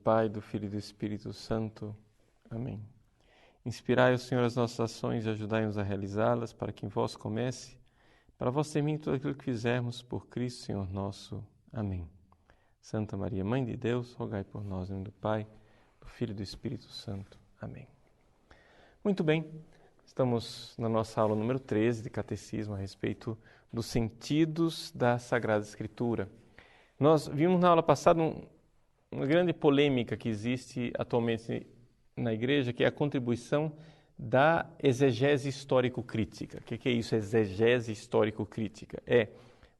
Pai, do Filho e do Espírito Santo. Amém. Inspirai, Senhor, as nossas ações e ajudai-nos a realizá-las, para que em vós comece, para vós termine tudo aquilo que fizermos, por Cristo, Senhor nosso. Amém. Santa Maria, Mãe de Deus, rogai por nós, em nome do Pai, do Filho e do Espírito Santo. Amém. Muito bem, estamos na nossa aula número 13 de Catecismo a respeito dos sentidos da Sagrada Escritura. Nós vimos na aula passada uma grande polêmica que existe atualmente na Igreja, que é a contribuição da exegese histórico-crítica. O que é isso, exegese histórico-crítica? É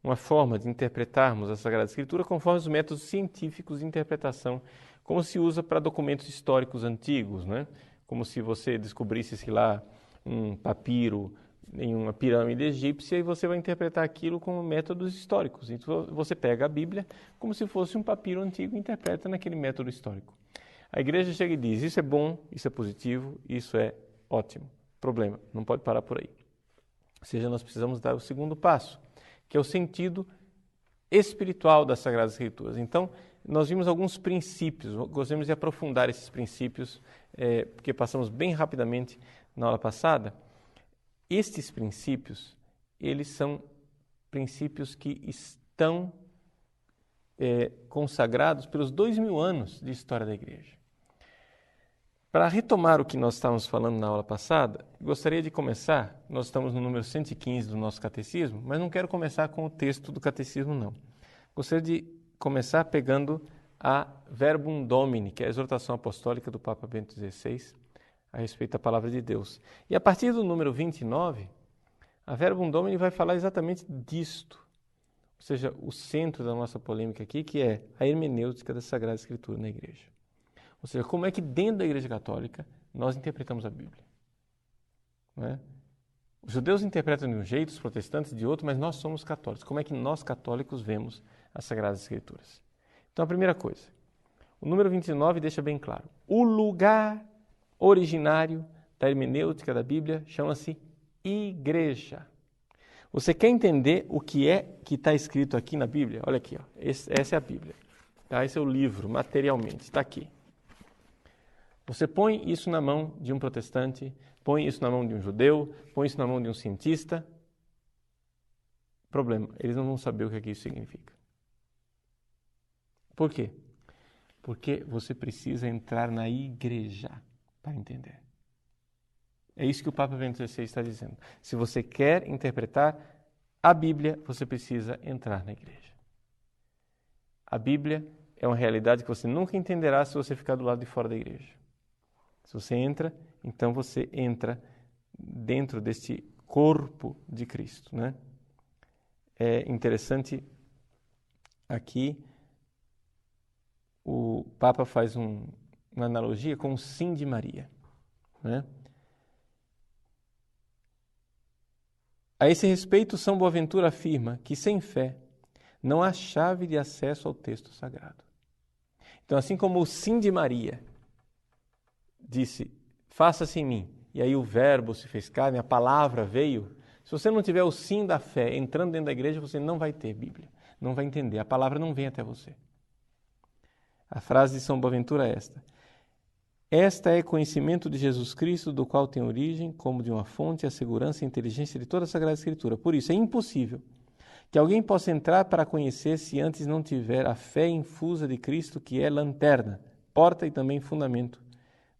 uma forma de interpretarmos a Sagrada Escritura conforme os métodos científicos de interpretação, como se usa para documentos históricos antigos, né? Como se você descobrisse, sei lá, um papiro em uma pirâmide egípcia e você vai interpretar aquilo com métodos históricos. Então você pega a Bíblia como se fosse um papiro antigo e interpreta naquele método histórico. A Igreja chega e diz, isso é bom, isso é positivo, isso é ótimo. Problema, não pode parar por aí. Ou seja, nós precisamos dar o segundo passo, que é o sentido espiritual das Sagradas Escrituras. Então, nós vimos alguns princípios, gostaríamos de aprofundar esses princípios, porque passamos bem rapidamente na aula passada. Estes princípios, eles são princípios que estão consagrados pelos 2000 anos de história da Igreja. Para retomar o que nós estávamos falando na aula passada, gostaria de começar, nós estamos no número 115 do nosso catecismo, mas não quero começar com o texto do catecismo, não. Gostaria de começar pegando a Verbum Domini, que é a exortação apostólica do Papa Bento XVI, a respeito da Palavra de Deus. E a partir do número 29, a Verbum Domini vai falar exatamente disto, ou seja, o centro da nossa polêmica aqui, que é a hermenêutica da Sagrada Escritura na Igreja. Ou seja, como é que dentro da Igreja Católica nós interpretamos a Bíblia. Não é? Os judeus interpretam de um jeito, os protestantes de outro, mas nós somos católicos. Como é que nós católicos vemos as Sagradas Escrituras? Então, a primeira coisa, o número 29 deixa bem claro. O lugar originário da hermenêutica da Bíblia chama-se Igreja. Você quer entender o que é que está escrito aqui na Bíblia? Olha aqui, ó. Essa é a Bíblia. Tá? Esse é o livro, materialmente, está aqui. Você põe isso na mão de um protestante, põe isso na mão de um judeu, põe isso na mão de um cientista. Problema, eles não vão saber o que isso significa. Por quê? Porque você precisa entrar na igreja para entender. É isso que o Papa Bento XVI está dizendo. Se você quer interpretar a Bíblia, você precisa entrar na igreja. A Bíblia é uma realidade que você nunca entenderá se você ficar do lado de fora da igreja. Se você entra, então você entra dentro deste corpo de Cristo, né? É interessante aqui, o Papa faz uma analogia com o sim de Maria, né? A esse respeito, São Boaventura afirma que sem fé não há chave de acesso ao texto sagrado. Então, assim como o sim de Maria disse, faça-se em mim, e aí o verbo se fez carne, a palavra veio. Se você não tiver o sim da fé entrando dentro da igreja, você não vai ter Bíblia, não vai entender, a palavra não vem até você. A frase de São Boaventura é esta: esta é conhecimento de Jesus Cristo, do qual tem origem, como de uma fonte, a segurança e a inteligência de toda a Sagrada Escritura. Por isso, é impossível que alguém possa entrar para conhecer se antes não tiver a fé infusa de Cristo, que é lanterna, porta e também fundamento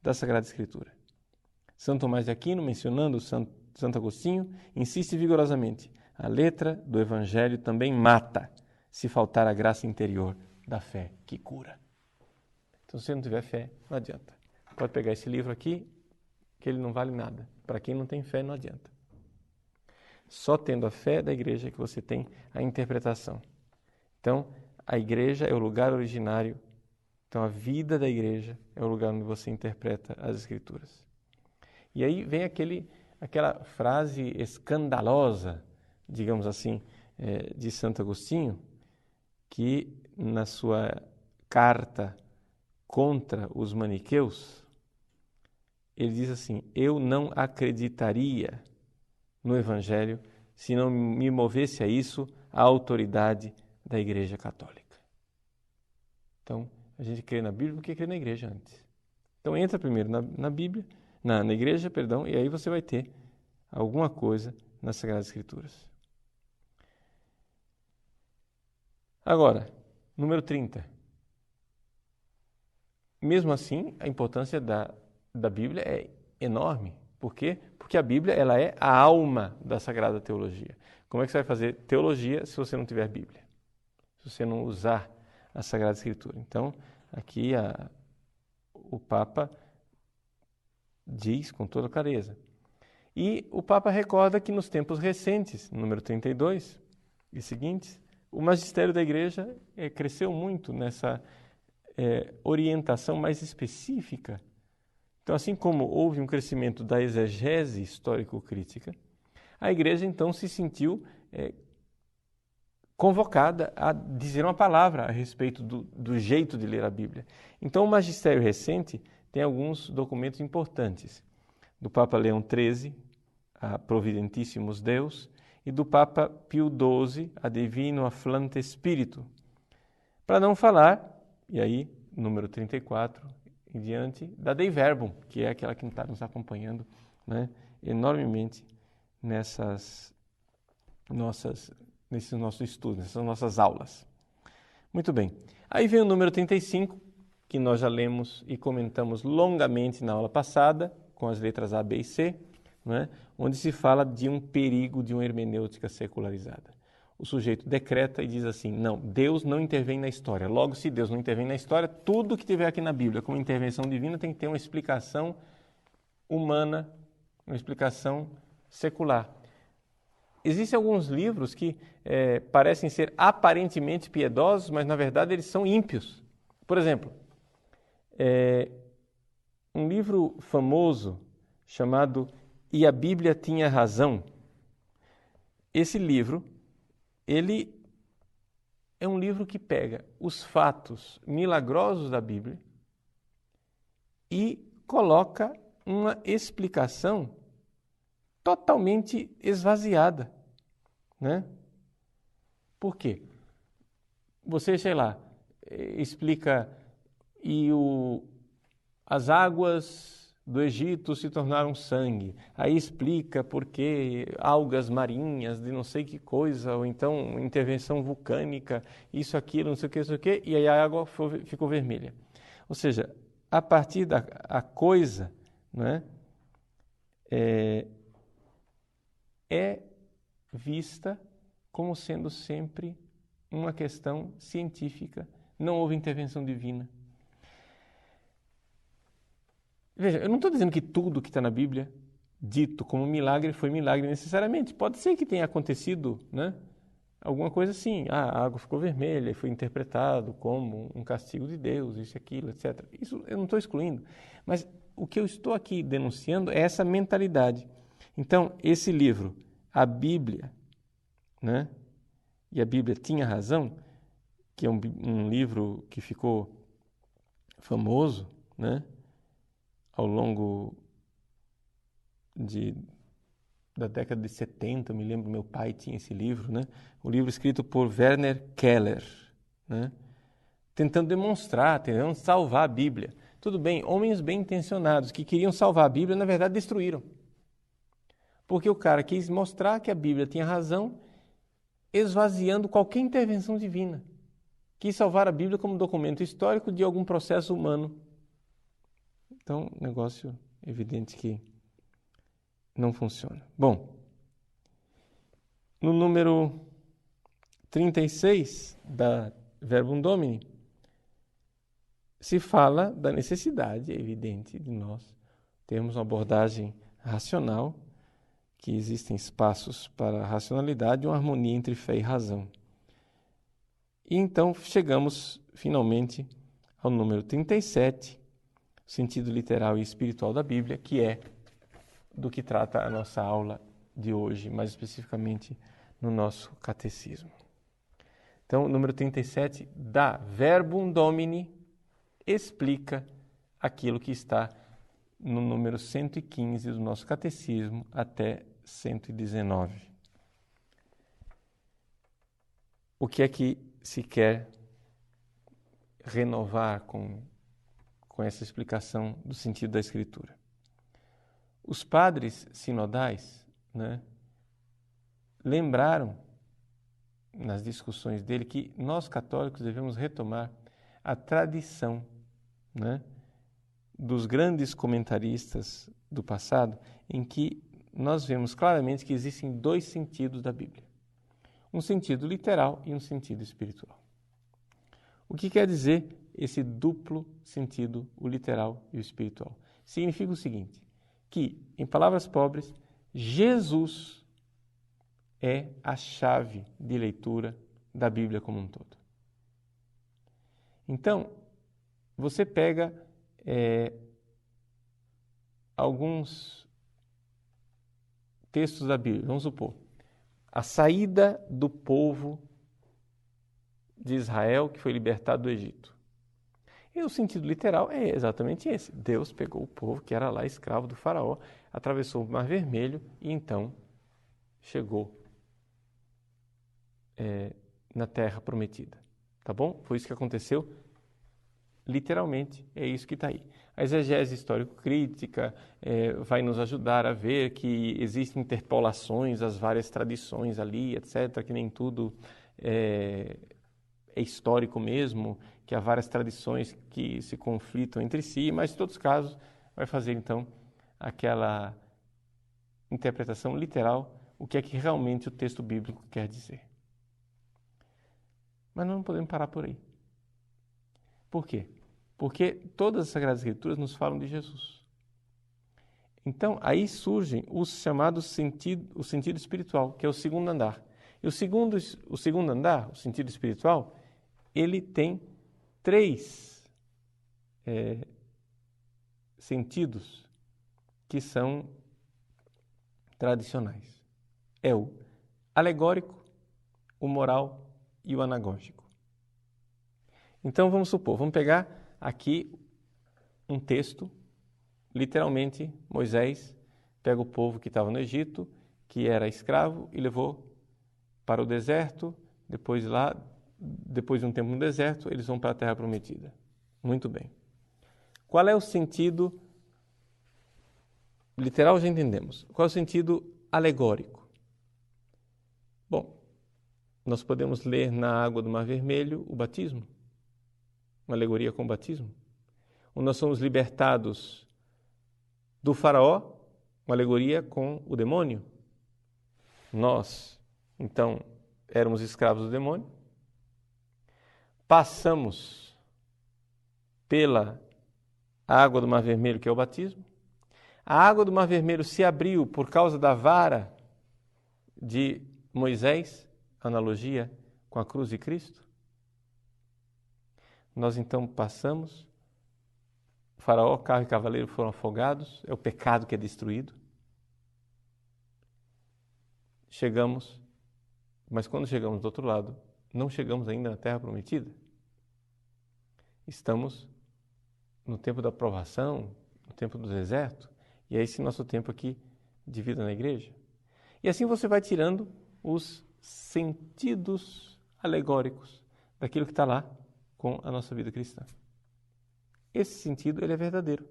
da Sagrada Escritura. São Tomás de Aquino, mencionando Santo Agostinho, insiste vigorosamente: a letra do Evangelho também mata, se faltar a graça interior da fé que cura. Então, se você não tiver fé, não adianta. Pode pegar esse livro aqui, que ele não vale nada. Para quem não tem fé, não adianta. Só tendo a fé da igreja que você tem a interpretação. Então, a igreja é o lugar originário. Então, a vida da igreja é o lugar onde você interpreta as Escrituras. E aí vem aquela frase escandalosa, digamos assim, de Santo Agostinho, que na sua carta contra os maniqueus, ele diz assim: eu não acreditaria no Evangelho se não me movesse a isso a autoridade da Igreja Católica. Então, A gente crê na Bíblia porque crê na igreja antes. Então entra primeiro na Bíblia, na igreja, perdão, e aí você vai ter alguma coisa nas Sagradas Escrituras. Agora, número 30. Mesmo assim, a importância da Bíblia é enorme. Por quê? Porque a Bíblia ela é a alma da Sagrada Teologia. Como é que você vai fazer teologia se você não tiver Bíblia? Se você não usar a Sagrada Escritura. Então, aqui o Papa diz com toda clareza. E o Papa recorda que nos tempos recentes, número 32 e seguintes, o magistério da Igreja cresceu muito nessa orientação mais específica. Então, assim como houve um crescimento da exegese histórico-crítica, a Igreja então se sentiu convocada a dizer uma palavra a respeito do jeito de ler a Bíblia. Então, o magistério recente tem alguns documentos importantes. Do Papa Leão XIII, a Providentissimus Deus, e do Papa Pio XII, a Divino Afflante Spiritu. Para não falar, e aí, número 34 em diante, da Dei Verbum, que é aquela que está nos acompanhando, né, enormemente nesses nossos estudos, nessas nossas aulas. Muito bem. Aí vem o número 35, que nós já lemos e comentamos longamente na aula passada, com as letras A, B e C, né, onde se fala de um perigo de uma hermenêutica secularizada. O sujeito decreta e diz assim, não, Deus não intervém na história. Logo, se Deus não intervém na história, tudo que tiver aqui na Bíblia como intervenção divina tem que ter uma explicação humana, uma explicação secular. Existem alguns livros que parecem ser aparentemente piedosos, mas na verdade eles são ímpios. Por exemplo, um livro famoso chamado E a Bíblia Tinha Razão. Esse livro, ele é um livro que pega os fatos milagrosos da Bíblia e coloca uma explicação totalmente esvaziada, né? Por quê? Você, sei lá, explica as águas do Egito se tornaram sangue. Aí explica por que algas marinhas de não sei que coisa, ou então intervenção vulcânica, isso, aquilo, não sei o que, e aí a água ficou vermelha. Ou seja, a partir da coisa, né, é vista como sendo sempre uma questão científica. Não houve intervenção divina. Veja, eu não estou dizendo que tudo que está na Bíblia, dito como milagre, foi milagre necessariamente. Pode ser que tenha acontecido, né, alguma coisa assim. A água ficou vermelha e foi interpretado como um castigo de Deus, isso, aquilo, etc. Isso eu não estou excluindo. Mas o que eu estou aqui denunciando é essa mentalidade. Então, esse livro, a Bíblia, né, e a Bíblia Tinha Razão, que é um livro que ficou famoso, né, ao longo da década de 70, eu me lembro, meu pai tinha esse livro, né? O livro escrito por Werner Keller, né? Tentando demonstrar, tentando salvar a Bíblia. Tudo bem, homens bem intencionados que queriam salvar a Bíblia, na verdade destruíram. Porque o cara quis mostrar que a Bíblia tinha razão, esvaziando qualquer intervenção divina. Quis salvar a Bíblia como documento histórico de algum processo humano. Então, negócio evidente que não funciona. Bom, no número 36 da Verbum Domini, se fala da necessidade evidente de nós termos uma abordagem racional, que existem espaços para a racionalidade e uma harmonia entre fé e razão. E então chegamos finalmente ao número 37, sentido literal e espiritual da Bíblia, que é do que trata a nossa aula de hoje, mais especificamente no nosso catecismo. Então, o número 37 da Verbum Domini explica aquilo que está no número 115 do nosso catecismo até 119. O que é que se quer renovar com essa explicação do sentido da Escritura. Os padres sinodais, né, lembraram nas discussões dele que nós católicos devemos retomar a tradição, né, dos grandes comentaristas do passado, em que nós vemos claramente que existem dois sentidos da Bíblia. Um sentido literal e um sentido espiritual. O que quer dizer esse duplo sentido, o literal e o espiritual? Significa o seguinte, que, em palavras pobres, Jesus é a chave de leitura da Bíblia como um todo. Então, você pega alguns textos da Bíblia, vamos supor, a saída do povo de Israel que foi libertado do Egito. E o sentido literal é exatamente esse. Deus pegou o povo que era lá escravo do faraó, atravessou o Mar Vermelho e então chegou na Terra Prometida. Tá bom? Foi isso que aconteceu. Literalmente, é isso que está aí. A exegese histórico-crítica vai nos ajudar a ver que existem interpolações às várias tradições ali, etc., que nem tudo é histórico mesmo, que há várias tradições que se conflitam entre si, mas em todos os casos vai fazer então aquela interpretação literal, o que é que realmente o texto bíblico quer dizer. Mas nós não podemos parar por aí. Por quê? Porque todas as Sagradas Escrituras nos falam de Jesus. Então, aí surgem os chamados o sentido espiritual, que é o segundo andar. E o segundo andar, o sentido espiritual, ele tem 3 sentidos que são tradicionais. É o alegórico, o moral e o anagógico. Então, vamos supor, vamos pegar aqui um texto, literalmente, Moisés pega o povo que estava no Egito, que era escravo, e levou para o deserto, depois de um tempo no deserto, eles vão para a Terra Prometida. Muito bem. Qual é o sentido literal? Já entendemos. Qual é o sentido alegórico? Bom, nós podemos ler na água do Mar Vermelho o batismo, uma alegoria com o batismo. Ou nós somos libertados do faraó, uma alegoria com o demônio. Nós, então, éramos escravos do demônio, passamos pela água do Mar Vermelho, que é o batismo. A água do Mar Vermelho se abriu por causa da vara de Moisés, analogia com a cruz de Cristo. Nós então passamos, o faraó, carro e cavaleiro foram afogados, é o pecado que é destruído. Chegamos, mas quando chegamos do outro lado, não chegamos ainda na Terra Prometida. Estamos no tempo da provação, no tempo do deserto, e é esse nosso tempo aqui de vida na igreja. E assim você vai tirando os sentidos alegóricos daquilo que está lá com a nossa vida cristã. Esse sentido, ele é verdadeiro.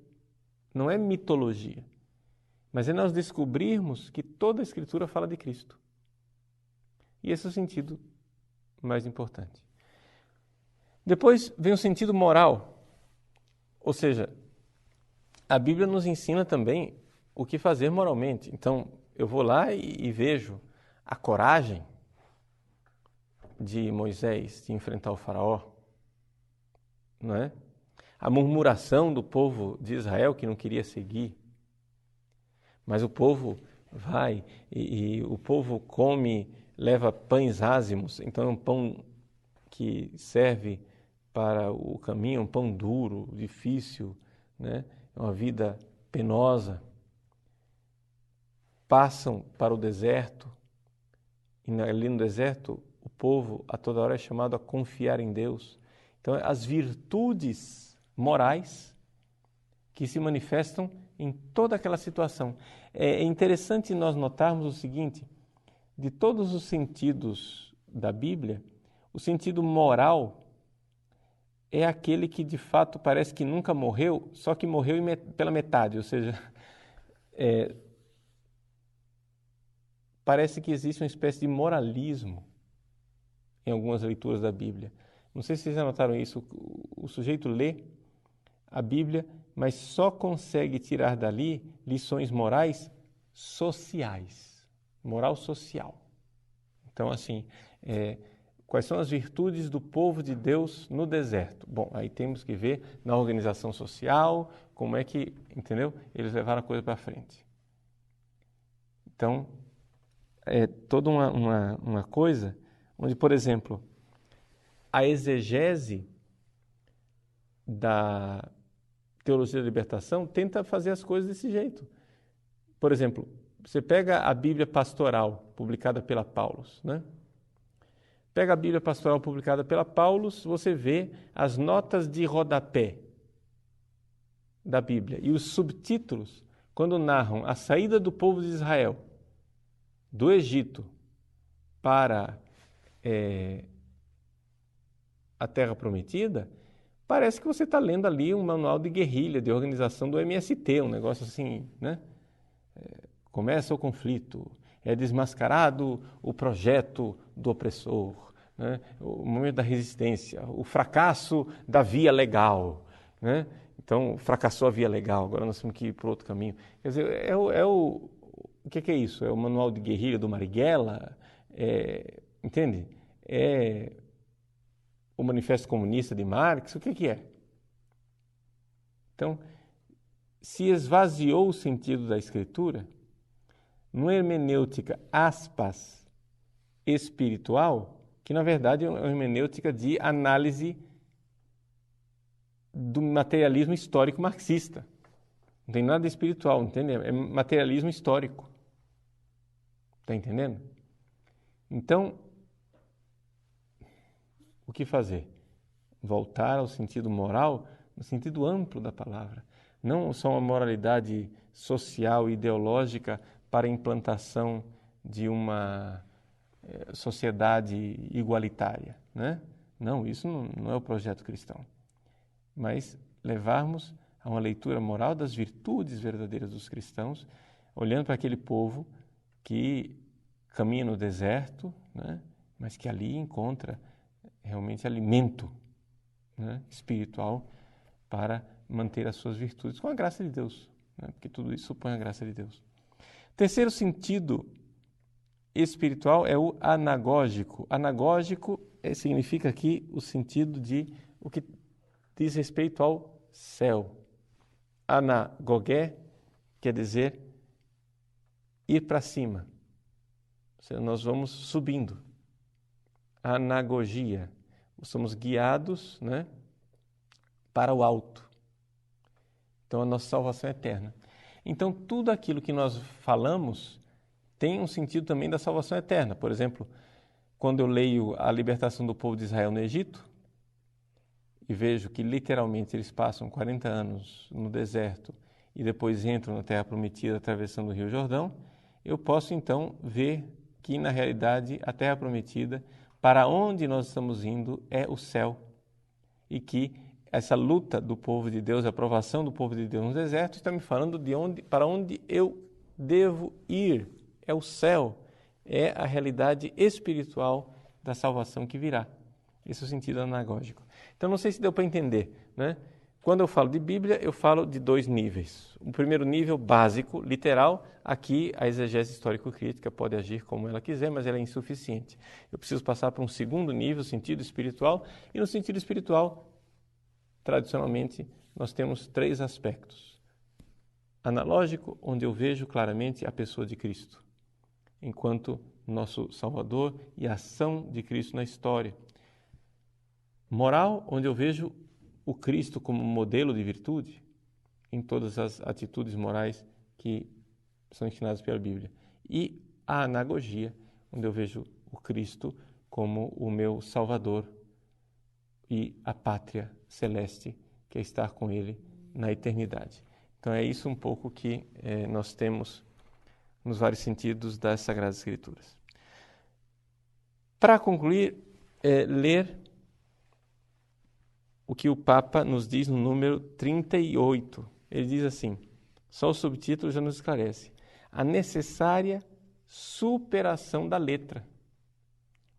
Não é mitologia, mas é nós descobrirmos que toda a Escritura fala de Cristo. E esse é o sentido mais importante. Depois vem o sentido moral, ou seja, a Bíblia nos ensina também o que fazer moralmente. Então, eu vou lá e vejo a coragem de Moisés de enfrentar o faraó, não é? A murmuração do povo de Israel que não queria seguir, mas o povo vai e o povo come, leva pães ázimos, então é um pão que serve para o caminho, um pão duro, difícil, né? É uma vida penosa. Passam para o deserto, e ali no deserto o povo a toda hora é chamado a confiar em Deus. Então, as virtudes morais que se manifestam em toda aquela situação. É interessante nós notarmos o seguinte, de todos os sentidos da Bíblia, o sentido moral é aquele que de fato parece que nunca morreu, só que morreu pela metade, ou seja, parece que existe uma espécie de moralismo em algumas leituras da Bíblia. Não sei se vocês já notaram isso, o sujeito lê a Bíblia, mas só consegue tirar dali lições morais sociais, moral social. Então, assim, quais são as virtudes do povo de Deus no deserto? Bom, aí temos que ver na organização social, como é que, entendeu? Eles levaram a coisa para frente. Então, é toda uma coisa onde, por exemplo, a exegese da teologia da libertação tenta fazer as coisas desse jeito. Por exemplo, você pega a Bíblia Pastoral, publicada pela Paulus, né? Pega a Bíblia Pastoral publicada pela Paulus, você vê as notas de rodapé da Bíblia e os subtítulos, quando narram a saída do povo de Israel do Egito para a Terra Prometida, parece que você está lendo ali um manual de guerrilha, de organização do MST, um negócio assim, né? Começa o conflito, é desmascarado o projeto do opressor, né? O momento da resistência, o fracasso da via legal, né? Então, fracassou a via legal, agora nós temos que ir para outro caminho. Quer dizer, o que é isso? É o manual de guerrilha do Marighella? Entende? É o Manifesto Comunista de Marx? O que é? Então, se esvaziou o sentido da Escritura, numa hermenêutica, aspas, espiritual, que na verdade é uma hermenêutica de análise do materialismo histórico marxista. Não tem nada espiritual, entende? É materialismo histórico. Está entendendo? Então, o que fazer? Voltar ao sentido moral, no sentido amplo da palavra. Não só uma moralidade social e ideológica para a implantação de uma sociedade igualitária, né? Não, isso não é o projeto cristão. Mas levarmos a uma leitura moral das virtudes verdadeiras dos cristãos, olhando para aquele povo que caminha no deserto, né? Mas que ali encontra realmente alimento, né? Espiritual para manter as suas virtudes com a graça de Deus, né? Porque tudo isso supõe a graça de Deus. Terceiro sentido espiritual é o anagógico. Anagógico significa aqui o sentido de o que diz respeito ao céu. Anagogé quer dizer ir para cima. Ou seja, nós vamos subindo. Anagogia. Somos guiados, né, para o alto. Então, a nossa salvação é eterna. Então, tudo aquilo que nós falamos tem um sentido também da salvação eterna. Por exemplo, quando eu leio a libertação do povo de Israel no Egito e vejo que literalmente eles passam 40 anos no deserto e depois entram na Terra Prometida atravessando o Rio Jordão, eu posso então ver que na realidade a Terra Prometida, para onde nós estamos indo, é o céu e que essa luta do povo de Deus, a aprovação do povo de Deus no deserto, está me falando para onde eu devo ir. É o céu, é a realidade espiritual da salvação que virá. Esse é o sentido anagógico. Então, não sei se deu para entender, né? Quando eu falo de Bíblia, eu falo de dois níveis. O primeiro nível, básico, literal, aqui a exegese histórico-crítica pode agir como ela quiser, mas ela é insuficiente. Eu preciso passar para um segundo nível, sentido espiritual, e no sentido espiritual, tradicionalmente, nós temos três aspectos. Analógico, onde eu vejo claramente a pessoa de Cristo, enquanto nosso Salvador e a ação de Cristo na história. Moral, onde eu vejo o Cristo como modelo de virtude em todas as atitudes morais que são ensinadas pela Bíblia. E a anagogia, onde eu vejo o Cristo como o meu Salvador e a pátria celeste, que é estar com Ele na eternidade. Então é isso um pouco que nós temos nos vários sentidos das Sagradas Escrituras. Para concluir, ler o que o Papa nos diz no número 38. Ele diz assim, só o subtítulo já nos esclarece, a necessária superação da letra.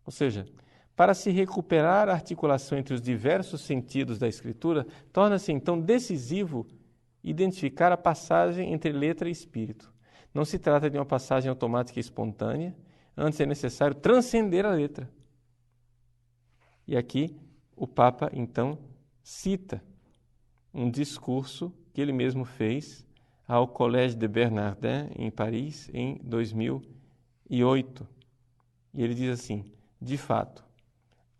Ou seja, para se recuperar a articulação entre os diversos sentidos da Escritura, torna-se então decisivo identificar a passagem entre letra e espírito. Não se trata de uma passagem automática e espontânea, antes é necessário transcender a letra. E aqui o Papa, então, cita um discurso que ele mesmo fez ao Collège de Bernardin, em Paris, em 2008. E ele diz assim, de fato,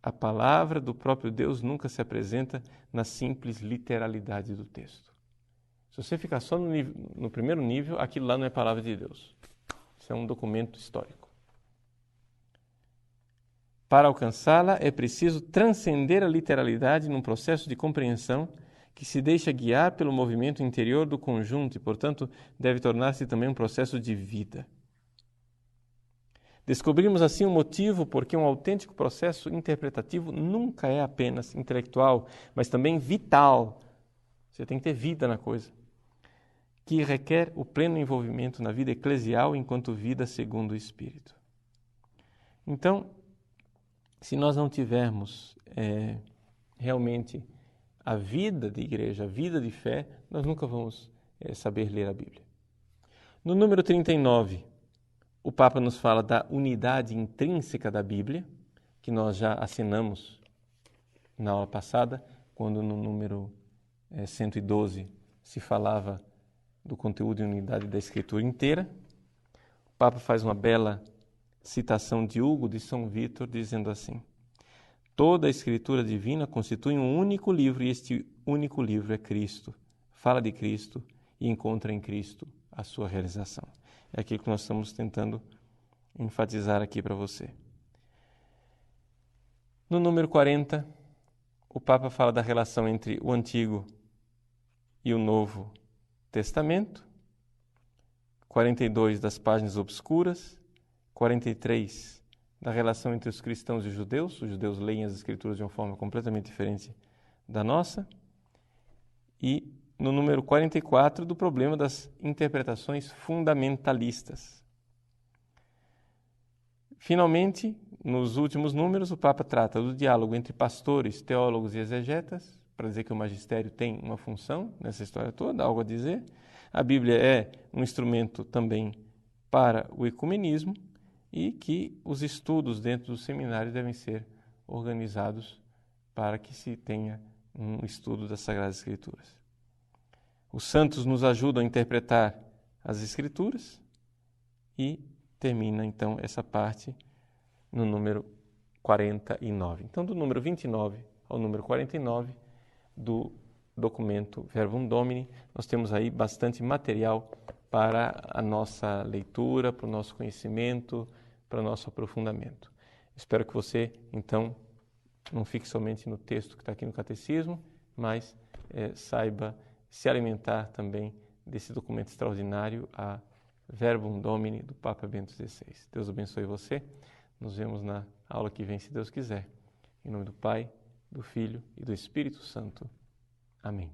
a palavra do próprio Deus nunca se apresenta na simples literalidade do texto. Se você ficar só no primeiro nível, aquilo lá não é palavra de Deus. Isso é um documento histórico. Para alcançá-la, é preciso transcender a literalidade num processo de compreensão que se deixa guiar pelo movimento interior do conjunto e, portanto, deve tornar-se também um processo de vida. Descobrimos assim o motivo por que um autêntico processo interpretativo nunca é apenas intelectual, mas também vital. Você tem que ter vida na coisa. Que requer o pleno envolvimento na vida eclesial enquanto vida segundo o Espírito. Então, se nós não tivermos realmente a vida de igreja, a vida de fé, nós nunca vamos saber ler a Bíblia. No número 39, o Papa nos fala da unidade intrínseca da Bíblia, que nós já assinamos na aula passada, quando no número 112 se falava do conteúdo e unidade da Escritura inteira. O Papa faz uma bela citação de Hugo de São Vítor, dizendo assim, toda a Escritura divina constitui um único livro e este único livro é Cristo. Fala de Cristo e encontra em Cristo a sua realização. É aquilo que nós estamos tentando enfatizar aqui para você. No número 40, o Papa fala da relação entre o Antigo e o Novo Testamento, 42 das páginas obscuras, 43 da relação entre os cristãos e os judeus leem as Escrituras de uma forma completamente diferente da nossa, e no número 44 do problema das interpretações fundamentalistas. Finalmente, nos últimos números, o Papa trata do diálogo entre pastores, teólogos e exegetas, para dizer que o magistério tem uma função nessa história toda, algo a dizer. A Bíblia é um instrumento também para o ecumenismo e que os estudos dentro dos seminários devem ser organizados para que se tenha um estudo das Sagradas Escrituras. Os santos nos ajudam a interpretar as Escrituras e termina então essa parte no número 49. Então, do número 29 ao número 49 do documento Verbum Domini, nós temos aí bastante material para a nossa leitura, para o nosso conhecimento, para o nosso aprofundamento. Espero que você, então, não fique somente no texto que está aqui no Catecismo, mas saiba se alimentar também desse documento extraordinário, a Verbum Domini, do Papa Bento XVI. Deus abençoe você. Nos vemos na aula que vem, se Deus quiser. Em nome do Pai, do Filho e do Espírito Santo. Amém.